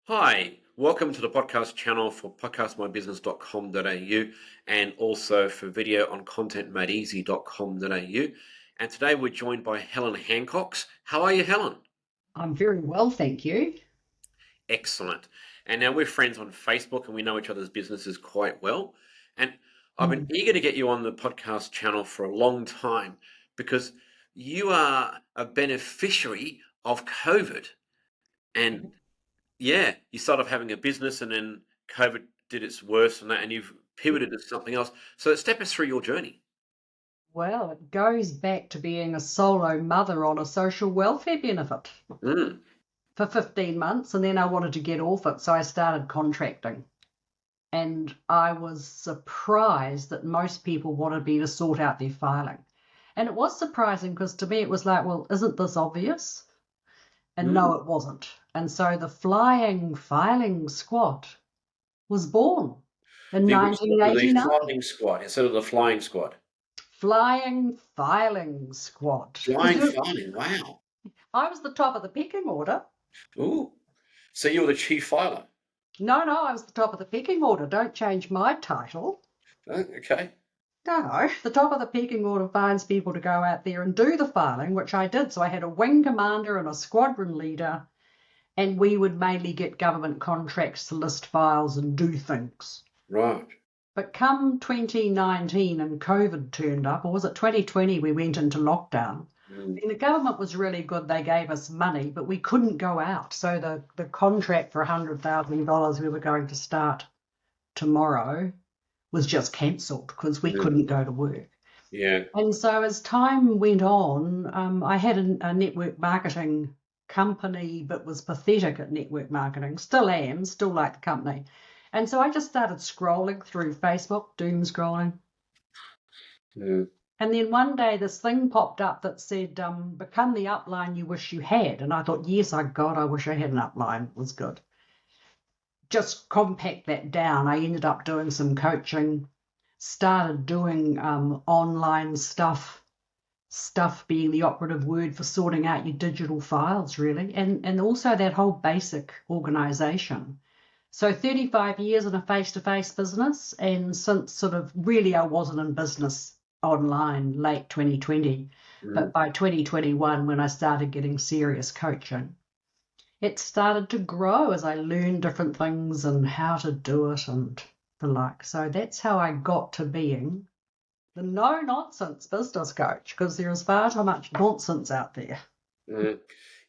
Hi, welcome to the podcast channel for podcastmybusiness.com.au and also for video on contentmadeeasy.com.au. And today we're joined by Helen Hancox. How are you, Helen? I'm very well, thank you. Excellent. And now we're friends on Facebook and we know each other's businesses quite well. And I've been Mm. eager to get you on the podcast channel for a long time because you are a beneficiary of COVID. And yeah, you started off having a business and then COVID did its worst and that, and you've pivoted to something else. So step us through your journey. Well, it goes back to being a solo mother on a social welfare benefit Mm, for 15 months, and then I wanted to get off it, so I started contracting. And I was surprised that most people wanted me to sort out their filing. And it was surprising because to me it was like, well, isn't this obvious? And no, mm. it wasn't. And so the Flying Filing Squad was born in The 1989. filing squad instead of the flying squad. Flying Filing Squad. Because Flying filing, wow. I was the top of the pecking order. Ooh. So you're the chief filer. No, I was the top of the pecking order. Don't change my title. Oh, okay. No, the top of the pecking order finds people to go out there and do the filing, which I did. So I had a wing commander and a squadron leader, and we would mainly get government contracts to list files and do things. Right. But come 2019 and COVID turned up, or was it 2020 we went into lockdown? Mm, And the government was really good. They gave us money, but we couldn't go out. So the contract for $100,000 we were going to start tomorrow was just cancelled because we mm. couldn't go to work. Yeah. And so as time went on, I had a network marketing company, but was pathetic at network marketing. Still am, still like the company. And so I just started scrolling through Facebook, doom scrolling. Mm. And then one day this thing popped up that said, become the upline you wish you had. And I thought, yes, I wish I had an upline. It was good. Just compact that down. I ended up doing some coaching, started doing online stuff being the operative word for sorting out your digital files, really. And also that whole basic organization. So 35 years in a face-to-face business, and since sort of really I wasn't in business online late 2020, Mm. but by 2021 when I started getting serious coaching, it started to grow as I learned different things and how to do it and the like. So that's how I got to being the no-nonsense business coach, because there is far too much nonsense out there. Mm.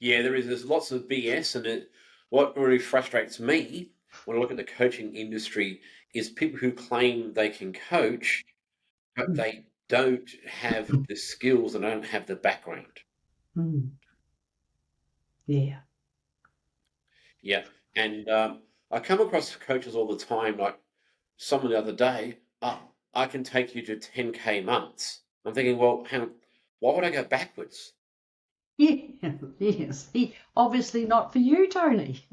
Yeah, there's lots of BS, and what really frustrates me when I look at the coaching industry is people who claim they can coach, but they don't have the skills and don't have the background. Mm. Yeah. Yeah, and I come across coaches all the time, like someone the other day, I can take you to 10K months. I'm thinking, well, hang on, why would I go backwards? Yeah, yes. Obviously not for you, Tony.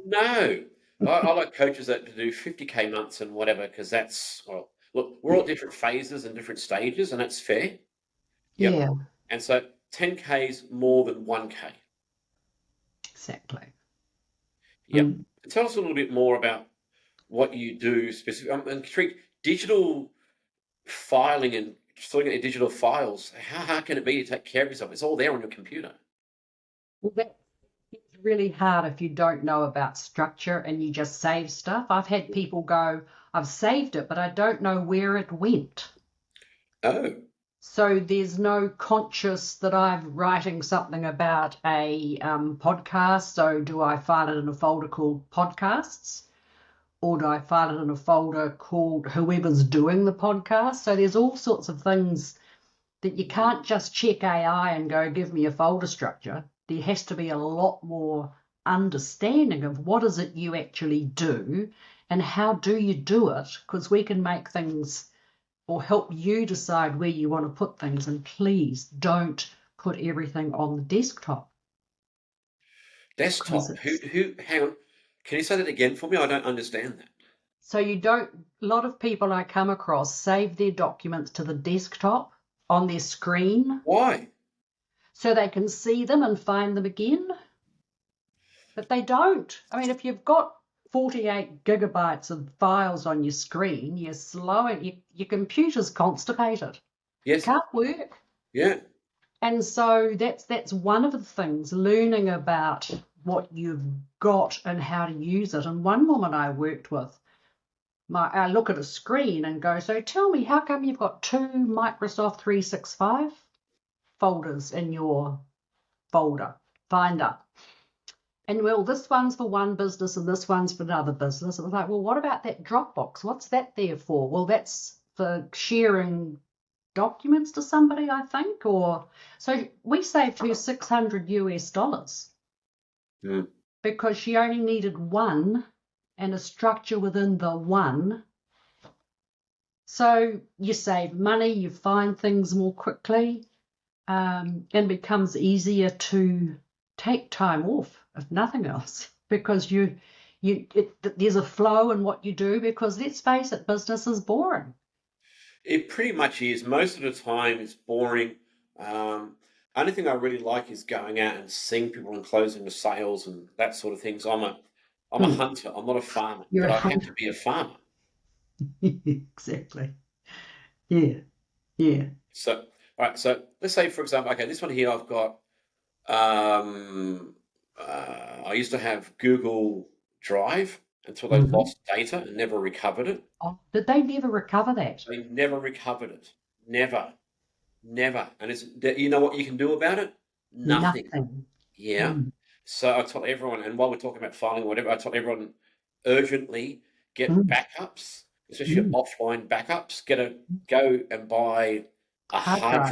No, I like coaches that do 50K months and whatever, because that's, well, look, we're all at different phases and different stages, and that's fair. Yep. Yeah, And so 10K is more than 1K. exactly. Yep. Mm. Tell us a little bit more about what you do specifically. And treat digital filing and sorting out your digital files. How hard can it be to take care of yourself? It's all there on your computer. Well, it's really hard if you don't know about structure and you just save stuff. I've had people go, I've saved it, but I don't know where it went. Oh, So there's no conscious that I'm writing something about a podcast. So do I file it in a folder called podcasts? Or do I file it in a folder called whoever's doing the podcast? So there's all sorts of things that you can't just check AI and go, give me a folder structure. There has to be a lot more understanding of what is it you actually do and how do you do it, because we can make things or help you decide where you want to put things. And please don't put everything on the desktop because desktop. it's Hang on. Can you say that again for me? I don't understand that. so you don't, a lot of people I come across save their documents to the desktop on their screen Why? so they can see them and find them again. But they don't. I mean, if you've got 48 gigabytes of files on your screen, you're slow and your computer's constipated. It Yes. can't work. Yeah. And so that's one of the things, learning about what you've got and how to use it. And one woman I worked with, I look at a screen and go, so tell me, how come you've got 2 Microsoft 365 folders in your folder finder? And well, this one's for one business and this one's for another business. It was like, well, what about that Dropbox? What's that there for? Well, that's for sharing documents to somebody, I think. Or so we saved her $600 Mm. because she only needed one and a structure within the one. So you save money, you find things more quickly, and becomes easier to take time off, if nothing else, because there's a flow in what you do. Because let's face it, business is boring. It pretty much is. Most of the time, it's boring. Um, Only thing I really like is going out and seeing people and closing the sales and that sort of things. I'm a Hmm. hunter. I'm not a farmer, You're but a I have to hunter. be a farmer. Exactly. Yeah. Yeah. So, all right. So let's say, for example, okay, this one here I've got. I used to have Google Drive until they Hmm. lost data and never recovered it. Oh, did they never recover that? They never recovered it. Never, never. And you know what you can do about it? Nothing. Nothing. Yeah. Mm. So I tell everyone, and while we're talking about filing or whatever, I tell everyone urgently get Mm. backups, especially Mm. offline backups. Go and buy a Hard hard drive.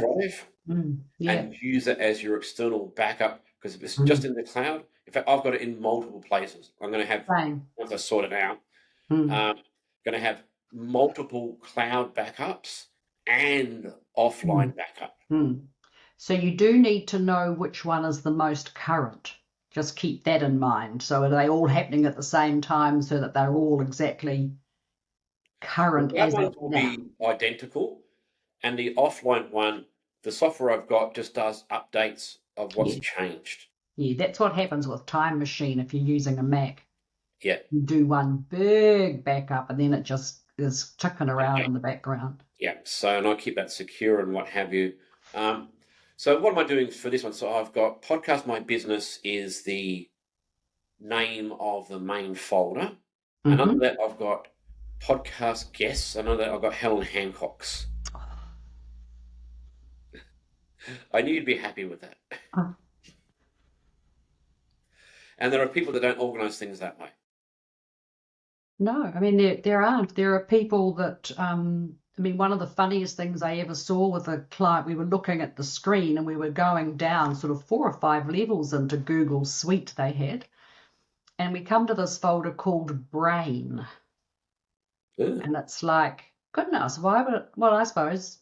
drive Yeah. and use it as your external backup. Because if it's just Mm. in the cloud, in fact, I've got it in multiple places. I'm going to have, Same. once I sort it out, Mm. um, going to have multiple cloud backups and offline Mm. backup. Mm. So you do need to know which one is the most current. Just keep that in mind. So are they all happening at the same time so that they're all exactly The current cloud as at ones will now? be identical, and the offline one, the software I've got just does updates of what's Yeah. changed. Yeah, that's what happens with Time Machine if you're using a Mac. Yeah. You do one big backup and then it just is ticking around Okay. in the background. Yeah. So, and I keep that secure and what have you. Um, so, what am I doing for this one? So, I've got Podcast My Business is the name of the main folder. And under Mm-hmm. that, I've got Podcast Guests. And under that, I've got Helen Hancox. I knew you'd be happy with that. Oh, And there are people that don't organize things that way. no, I mean there aren't. There are people that I mean one of the funniest things I ever saw with a client, we were looking at the screen and we were going down sort of 4 or 5 levels into Google Suite they had, and we come to this folder called Brain, Ugh. and it's like, goodness, why would it, well, I suppose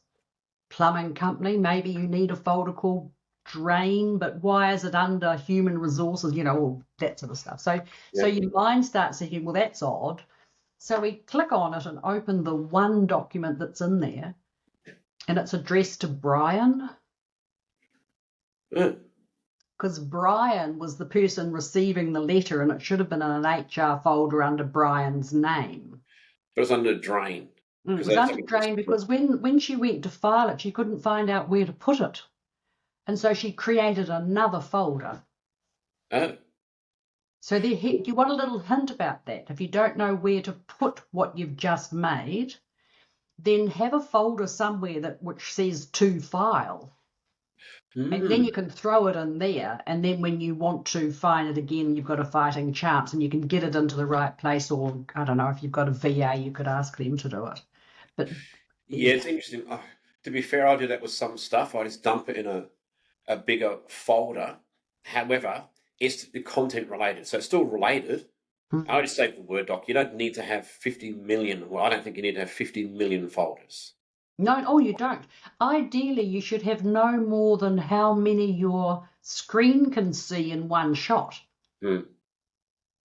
plumbing company, maybe you need a folder called Drain, but why is it under human resources, all that sort of stuff. So Yeah. your mind starts thinking, well, that's odd. So we click on it and open the one document that's in there, and it's addressed to Brian, Ugh. because Brian was the person receiving the letter, and it should have been in an HR folder under Brian's name. But it's under Drain. It Because was that's under something that's Drain because when she went to file it, she couldn't find out where to put it. And so she created another folder. oh. So you want a little hint about that. If you don't know where to put what you've just made, then have a folder somewhere which says to file. And then Hmm. you can throw it in there. And then when you want to find it again, you've got a fighting chance and you can get it into the right place. Or I don't know, if you've got a VA, you could ask them to do it. But Yeah, it's interesting. To be fair, I do that with some stuff. I just dump it in a bigger folder. However, it's the content related. So it's still related. I mm, just save the Word doc. You don't need to have 50 million. Well, I don't think you need to have 50 million folders. no, oh, you don't. Ideally, you should have no more than how many your screen can see in one shot. Hmm.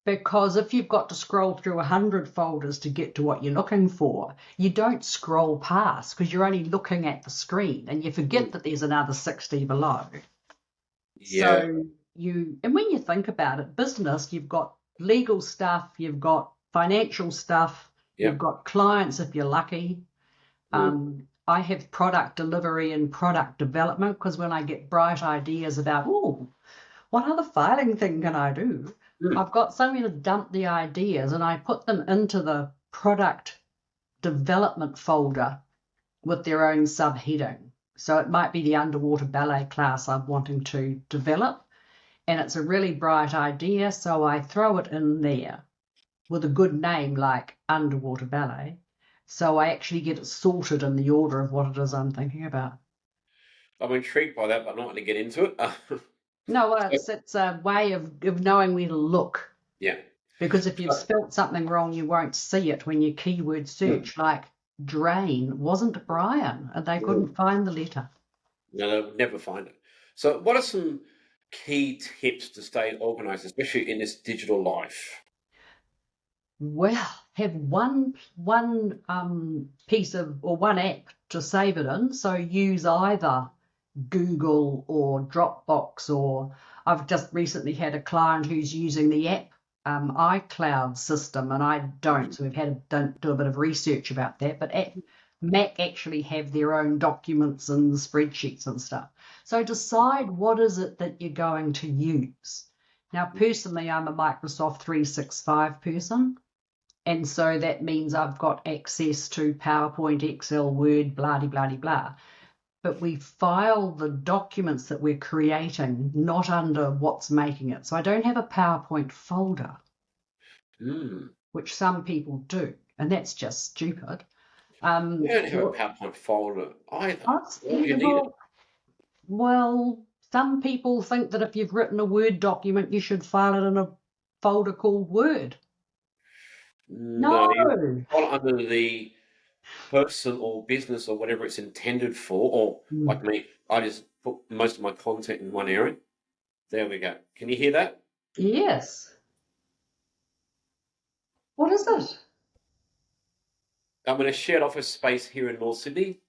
Because if you've got to scroll through 100 folders to get to what you're looking for, you don't scroll past because you're only looking at the screen and you Hmm. forget that there's another 60 below. Yeah. So and when you think about it, business, you've got legal stuff, you've got financial stuff, Yeah. you've got clients if you're lucky. I have product delivery and product development, because when I get bright ideas about, oh, what other filing thing can I do? I've got somewhere to dump the ideas, and I put them into the product development folder with their own subheading. So it might be the underwater ballet class I'm wanting to develop, and it's a really bright idea, so I throw it in there with a good name like underwater ballet. So I actually get it sorted in the order of what it is I'm thinking about. I'm intrigued by that, but I'm not going to get into it. No, well, it's a way of knowing where to look. Yeah. Because if you've spelt something wrong, you won't see it when you keyword search, like drain wasn't Brian, and they couldn't find the letter. No, they'll never find it. So what are some key tips to stay organized, especially in this digital life? Well, have one piece of, or one app to save it in. So use either Google or Dropbox, or I've just recently had a client who's using the app iCloud system, and I don't. So we've had to do a bit of research about that. But Mac actually have their own documents and spreadsheets and stuff. So decide what is it that you're going to use. Now, personally, I'm a Microsoft 365 person. And so that means I've got access to PowerPoint, Excel, Word, blah, blah, blah, blah. But we file the documents that we're creating not under what's making it. So I don't have a PowerPoint folder, which some people do. And that's just stupid. I don't have a PowerPoint folder either. Why do you need it? Well, some people think that if you've written a Word document, you should file it in a folder called Word. No, you file it under the person or business or whatever it's intended for, or like me, I just put most of my content in one area. There we go. Can you hear that? Yes. What is it? I'm in a shared office space here in North Sydney,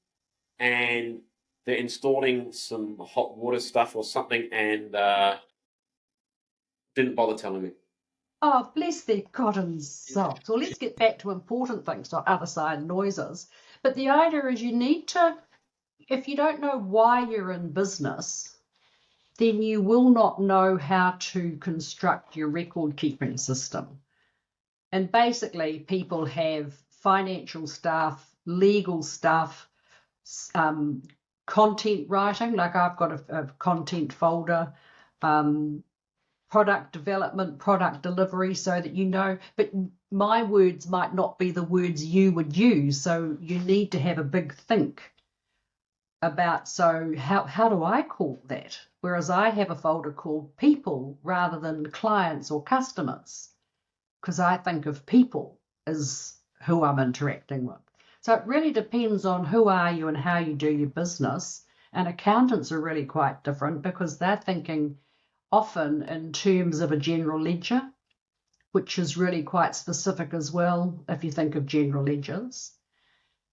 and they're installing some hot water stuff or something, and didn't bother telling me. Oh, bless their cotton socks. Well, let's get back to important things, not other side noises. But the idea is you need to, if you don't know why you're in business, then you will not know how to construct your record keeping system. And basically, people have financial stuff, legal stuff, content writing, like I've got a content folder, product development, product delivery, so that you know, but my words might not be the words you would use. So you need to have a big think about, so how do I call that? Whereas I have a folder called people rather than clients or customers, because I think of people as who I'm interacting with. So it really depends on who are you and how you do your business. And accountants are really quite different, because they're thinking often in terms of a general ledger, which is really quite specific as well if you think of general ledgers.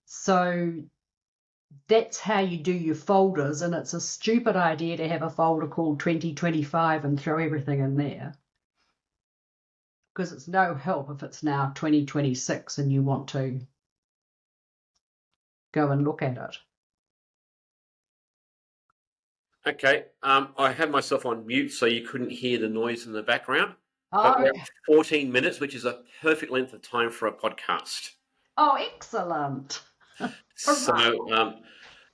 So that's how you do your folders, and it's a stupid idea to have a folder called 2025 and throw everything in there, because it's no help if it's now 2026 and you want to go and look at it. Okay, I had myself on mute so you couldn't hear the noise in the background. But we're at 14 minutes, which is a perfect length of time for a podcast. Oh, excellent. So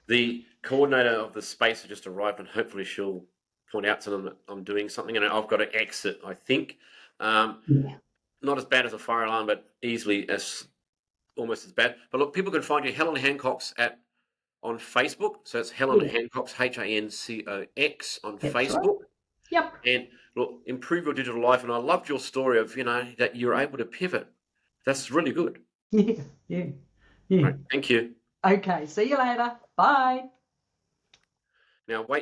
the coordinator of the space has just arrived, and hopefully she'll point out to them that I'm doing something, and I've got to exit, I think. Not as bad as a fire alarm, but almost as bad. But look, people can find you, Helen Hancox, on Facebook. So it's Helen Hancox, Hancox on Facebook. Right. Yep. And look, improve your digital life. And I loved your story of, that you're able to pivot. That's really good. Yeah. Right, thank you. Okay, see you later. Bye. Now, wait.